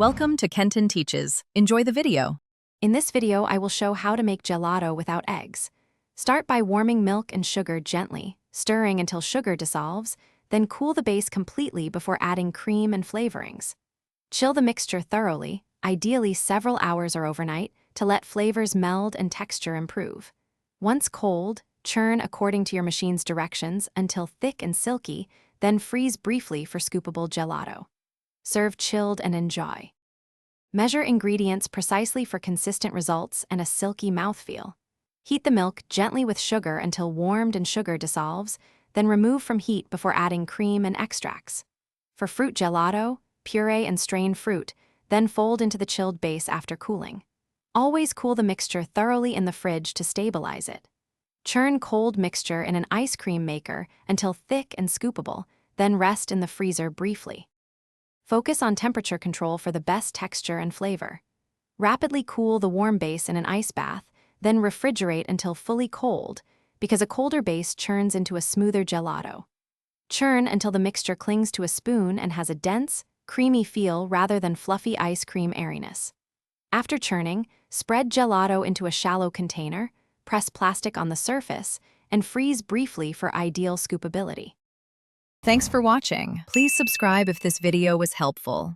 Welcome to Kenton Teaches. Enjoy the video. In this video, I will show how to make gelato without eggs. Start by warming milk and sugar gently, stirring until sugar dissolves, then cool the base completely before adding cream and flavorings. Chill the mixture thoroughly, ideally several hours or overnight, to let flavors meld and texture improve. Once cold, churn according to your machine's directions until thick and silky, then freeze briefly for scoopable gelato. Serve chilled and enjoy. Measure ingredients precisely for consistent results and a silky mouthfeel. Heat the milk gently with sugar until warmed and sugar dissolves, then remove from heat before adding cream and extracts. For fruit gelato, puree and strain fruit, then fold into the chilled base after cooling. Always cool the mixture thoroughly in the fridge to stabilize it. Churn cold mixture in an ice cream maker until thick and scoopable, then rest in the freezer briefly. Focus on temperature control for the best texture and flavor. Rapidly cool the warm base in an ice bath, then refrigerate until fully cold, because a colder base churns into a smoother gelato. Churn until the mixture clings to a spoon and has a dense, creamy feel rather than fluffy ice cream airiness. After churning, spread gelato into a shallow container, press plastic on the surface, and freeze briefly for ideal scoopability. Thanks for watching. Please subscribe if this video was helpful.